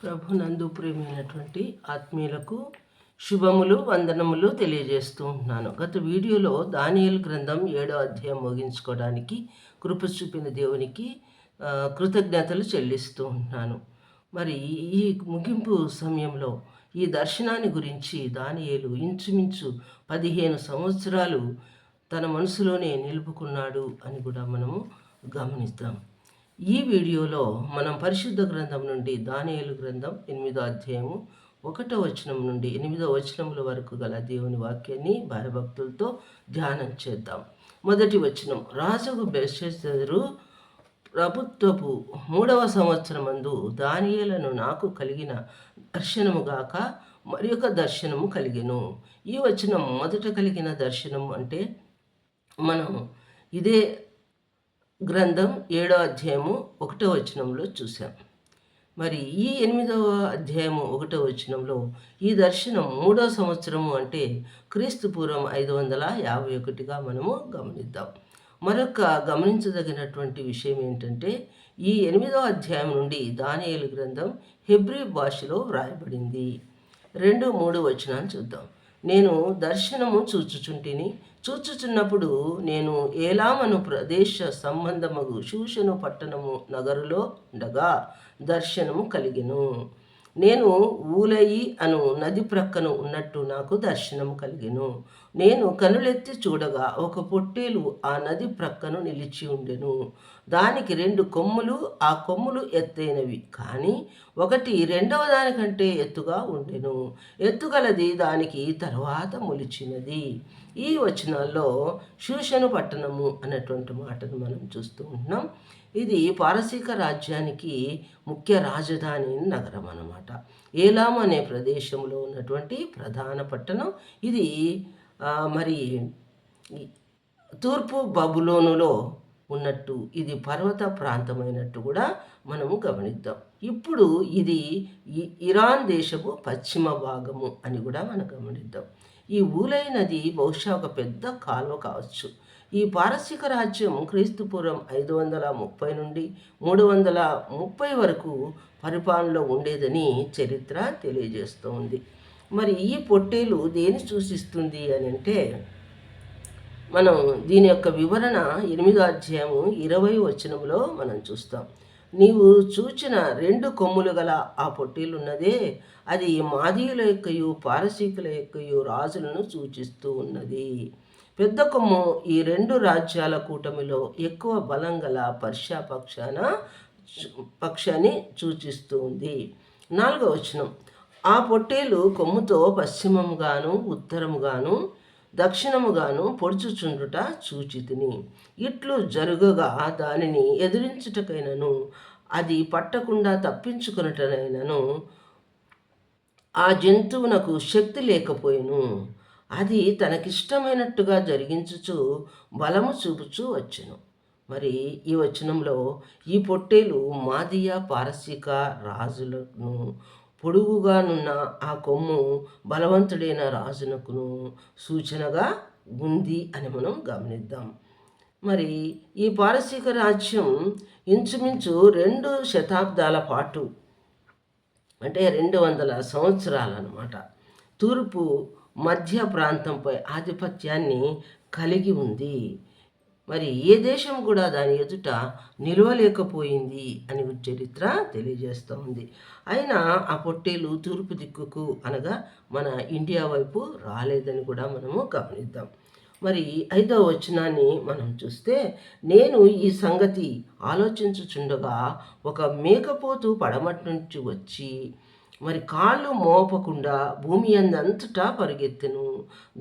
ప్రభునందు ప్రియమైనటువంటి ఆత్మీయులకు శుభములు వందనములు తెలియజేస్తూ ఉంటున్నాను. గత వీడియోలో దానియేలు గ్రంథం 7వ అధ్యాయం ముగించుకోవడానికి కృప చూపిన దేవునికి కృతజ్ఞతలు చెల్లిస్తూ ఉంటున్నాను. మరి ఈ ముగింపు సమయంలో ఈ దర్శనాన్ని గురించి దానియేలు ఇంచుమించు 15 సంవత్సరాలు తన మనసులోనే నిలుపుకున్నాడు అని కూడా మనము గమనిద్దాం. ఈ వీడియోలో మనం పరిశుద్ధ గ్రంథం నుండి దానియేలు గ్రంథం 8వ అధ్యాయము 1వ వచనం నుండి 8వ వచనముల వరకు గల దేవుని వాక్యాన్ని భయభక్తులతో ధ్యానం చేద్దాం. మొదటి వచనం, రాజు బెల్షస్సరు ప్రభుత్వపు 3వ సంవత్సరమందు దానియేలును నాకు కలిగిన దర్శనము గాక మరి ఒక దర్శనము కలిగెను. ఈ వచనం మొదట కలిగిన దర్శనం అంటే మనం ఇదే గ్రంథం 7వ అధ్యాయము 1వ వచనంలో చూసాం. మరి ఈ 8వ అధ్యాయము 1వ వచనంలో ఈ దర్శనం 3వ సంవత్సరము అంటే క్రీస్తు పూర్వం 551గా మనము గమనిద్దాం. మరొక గమనించదగినటువంటి విషయం ఏంటంటే ఈ 8వ అధ్యాయం నుండి దానియేలు గ్రంథం హెబ్రీ భాషలో వ్రాయబడింది. 2-3 వచనాన్ని చూద్దాం. నేను దర్శనము చూచుచున్నప్పుడు నేను ఏలామను ప్రదేశ సంబంధమగు షూషను పట్టణము నగరులో ఉండగా దర్శనము కలిగెను. నేను ఊలయి అను నది ప్రక్కన ఉన్నట్టు నాకు దర్శనము కలిగెను. నేను కనులెత్తి చూడగా ఒక పొట్టేలు ఆ నది ప్రక్కన నిలిచి ఉండెను. దానికి 2 కొమ్ములు, ఆ కొమ్ములు ఎత్తైనవి, కానీ ఒకటి రెండవ దానికంటే ఎత్తుగా ఉండెను. ఎత్తుగలది దానికి తర్వాత మొలిచినది. ఈ వచనాల్లో షూషను పట్టణము అన్నటువంటి మాటను మనం చూస్తూ ఉంటున్నాం. ఇది పారసీక రాజ్యానికి ముఖ్య రాజధాని నగరం అన్నమాట. ఏలాము అనే ప్రదేశంలో ఉన్నటువంటి ప్రధాన పట్టణం ఇది. మరి తూర్పు బబులోనులో ఉన్నట్టు ఇది పర్వత ప్రాంతమైనట్టు కూడా మనము గమనిద్దాం. ఇప్పుడు ఇది ఇరాన్ దేశపు పశ్చిమ భాగము అని కూడా మనం గమనిద్దాం. ఈ ఊలై నది బహుశా ఒక పెద్ద కాలువ కావచ్చు. ఈ పారసీక రాజ్యం క్రీస్తుపూర్వం 530 నుండి 330 వరకు పరిపాలనలో ఉండేదని చరిత్ర తెలియజేస్తూ ఉంది. మరి ఈ పొట్టేలు దేని సూచిస్తుంది అని అంటే మనం దీని యొక్క వివరణ 8వ అధ్యాయము 20వ వచనంలో మనం చూస్తాం. నీవు చూచిన 2 కొమ్ములు గల ఆ పొట్టేలున్నదే అది మాదీయుల యొక్కయు పారసీకుల యొక్కయు రాజులను సూచిస్తూ ఉన్నది. పెద్ద కొమ్ము ఈ 2 రాజ్యాల కూటమిలో ఎక్కువ బలం గల పర్షియా పక్షాన్ని సూచిస్తూ ఉంది. 4వ వచనం, ఆ పొట్టేలు కొమ్ముతో పశ్చిమముగాను ఉత్తరముగాను దక్షిణముగాను పొడుచుచుండుట చూచితిని. ఇట్లు జరుగగా దానిని ఎదిరించుటకైనను అది పట్టకుండా తప్పించుకున్నటనైనను ఆ జంతువునకు శక్తి లేకపోయిను. అది తనకిష్టమైనట్టుగా జరిగించుచు బలము చూపుచూ వచ్చెను. మరి ఈ వచనంలో ఈ పొట్టేలు మాదియా పారసీక రాజులను, పొడుగుగానున్న ఆ కొమ్ము బలవంతుడైన రాజునకును సూచనగా ఉంది అని మనం గమనిద్దాం. మరి ఈ పారసీక రాజ్యం ఇంచుమించు 2 శతాబ్దాల పాటు అంటే 200 సంవత్సరాలన్నమాట తూర్పు మధ్య ప్రాంతంపై ఆధిపత్యాన్ని కలిగి ఉంది. మరి ఏ దేశం కూడా దాని ఎదుట నిలవలేకపోయింది అని చరిత్ర తెలియజేస్తూ ఉంది. అయినా ఆ పొట్టేలు తూర్పు దిక్కుకు అనగా మన ఇండియా వైపు రాలేదని కూడా మనము గమనిద్దాం. మరి 5వ వచనాన్ని మనం చూస్తే, నేను ఈ సంగతి ఆలోచించుచుండగా ఒక మేకపోతు పడమటి నుంచి వచ్చి మరి కాళ్ళు మోపకుండా భూమి అందంతటా పరిగెత్తెను.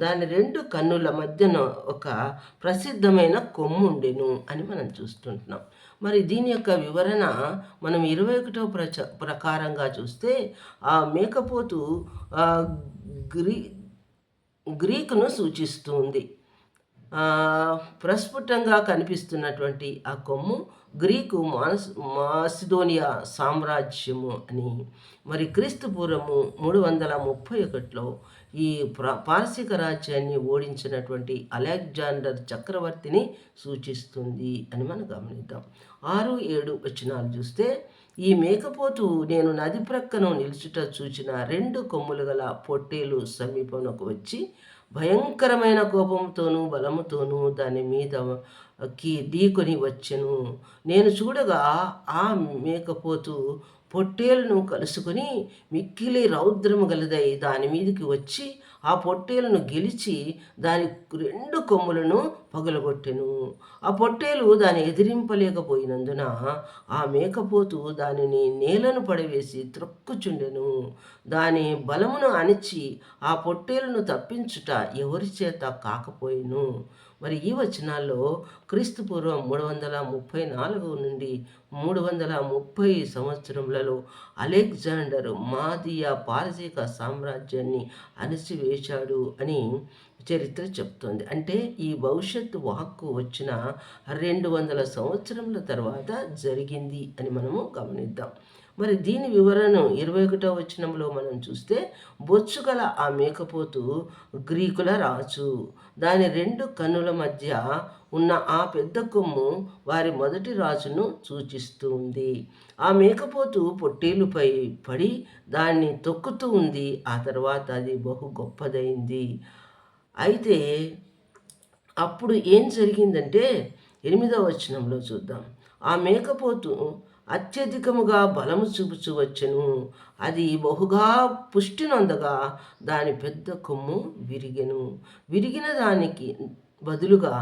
దాని 2 కన్నుల మధ్యన ఒక ప్రసిద్ధమైన కొమ్ము ఉండెను అని మనం చూస్తుంటున్నాం. మరి దీని యొక్క వివరణ మనం 21వ ప్రకారంగా చూస్తే ఆ మేకపోతు గ్రీకును సూచిస్తుంది. ప్రస్ఫుటంగా కనిపిస్తున్నటువంటి ఆ కొమ్ము గ్రీకు మాసిదోనియా సామ్రాజ్యము అని. మరి క్రీస్తు పూర్వము 331లో ఈ పారసీక రాజ్యాన్ని ఓడించినటువంటి అలెగ్జాండర్ చక్రవర్తిని సూచిస్తుంది అని మనం గమనిద్దాం. 6-7 వచనాలు చూస్తే, ఈ మేకపోతు నేను నది ప్రక్కన నిలుచుట చూచిన 2 కొమ్ములు గల పొట్టేలు సమీపమునకు వచ్చి భయంకరమైన కోపంతోనూ బలముతోనూ దాని మీదకి ఢీకొని వచ్చెను. నేను చూడగా ఆ మేకపోతు పొట్టేలును కలుసుకొని మిక్కిలి రౌద్రము గలదై దాని మీదకి వచ్చి ఆ పొట్టేలును గెలిచి దాని 2 కొమ్ములను పగలగొట్టెను. ఆ పొట్టేలు దాన్ని ఎదిరింపలేకపోయినందున ఆ మేకపోతు దానిని నేలను పడవేసి త్రొక్కుచుండెను. దాని బలమును అణిచి ఆ పొట్టేలును తప్పించుట ఎవరి చేత కాకపోయెను. మరి ఈ వచనాల్లో క్రీస్తు పూర్వం 334 నుండి 330 సంవత్సరములలో అలెగ్జాండర్ మాదియా పారసీక సామ్రాజ్యాన్ని అణిచివేశాడు అని చరిత్ర చెప్తోంది. అంటే ఈ భవిష్యత్తు వాక్కు వచ్చిన 200 సంవత్సరముల తర్వాత జరిగింది అని మనము గమనిద్దాం. మరి దీని వివరణ 21వ వచనంలో మనం చూస్తే, బొచ్చుగల ఆ మేకపోతు గ్రీకుల రాజు, దాని 2 కన్నుల మధ్య ఉన్న ఆ పెద్ద కొమ్ము వారి మొదటి రాజును సూచిస్తూ ఉంది. ఆ మేకపోతు పొట్టేలుపై పడి దాన్ని తొక్కుతూ ఉంది. ఆ తర్వాత అది బహు గొప్పదైంది. అయితే అప్పుడు ఏం జరిగిందంటే 8వ వచనంలో చూద్దాం. ఆ మేకపోతు అత్యధికముగా బలము చూపుచు వచ్చెను. అది బహుగా పుష్టి నొందగా దాని పెద్ద కొమ్ము విరిగెను. విరిగిన దానికి బదులుగా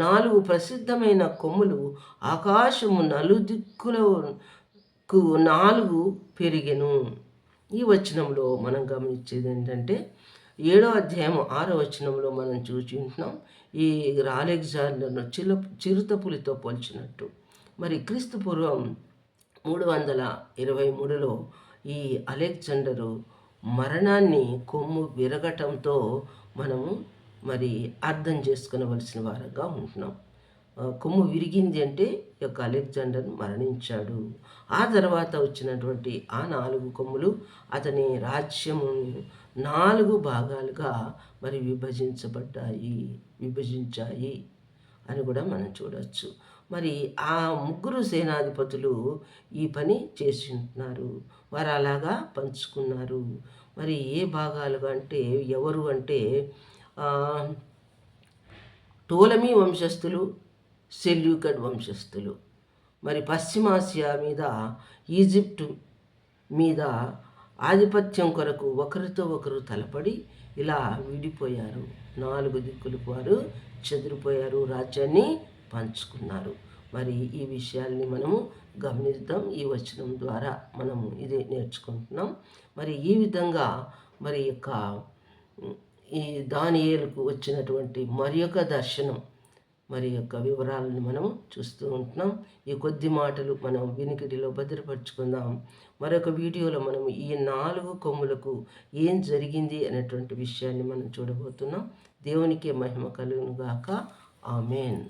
4 ప్రసిద్ధమైన కొమ్ములు ఆకాశము నలుదిక్కులకు 4 పెరిగెను. ఈ వచనంలో మనం గమనించేది ఏంటంటే 7వ అధ్యాయం 6వ వచనంలో మనం చూచుంటున్నాం ఈ అలెగ్జాండర్ను చిరుతపులితో పోల్చినట్టు. మరి క్రీస్తు పూర్వం 323లో ఈ అలెగ్జాండరు మరణాన్ని కొమ్ము విరగటంతో మనము మరి అర్థం చేసుకునవలసిన వారంగా ఉంటున్నాం. కొమ్ము విరిగింది అంటే ఈ యొక్క అలెగ్జాండర్ మరణించాడు. ఆ తర్వాత వచ్చినటువంటి ఆ 4 కొమ్ములు అతని రాజ్యము 4 భాగాలుగా మరి విభజించాయి అని కూడా మనం చూడవచ్చు. మరి ఆ 3 సేనాధిపతులు ఈ పని చేసి ఉంటున్నారు. వారు అలాగా పంచుకున్నారు. మరి ఏ భాగాలుగా అంటే ఎవరు అంటే టోలమీ వంశస్థులు, సెల్యూకడ్ వంశస్థులు. మరి పశ్చిమాసియా మీద, ఈజిప్టు మీద ఆధిపత్యం కొరకు ఒకరితో ఒకరు తలపడి ఇలా విడిపోయారు. 4 దిక్కులకు వారు చెదిరిపోయారు, రాజ్యాన్ని పంచుకున్నారు. మరి ఈ విషయాల్ని మనము గమనిద్దాం. ఈ వచనం ద్వారా మనము ఇదే నేర్చుకుంటున్నాం. మరి ఈ విధంగా మరి యొక్క ఈ దానియేలుకు వచ్చినటువంటి మరి యొక్క దర్శనం మరి యొక్క వివరాలను మనం చూస్తూ ఉంటున్నాం. ఈ కొద్ది మాటలు మనం వినికిడిలో భద్రపరుచుకుందాం. మరొక వీడియోలో మనం ఈ 4 కొమ్ములకు ఏం జరిగింది అనేటువంటి విషయాన్ని మనం చూడబోతున్నాం. దేవునికి మహిమ కలుగును గాక. ఆమేన్.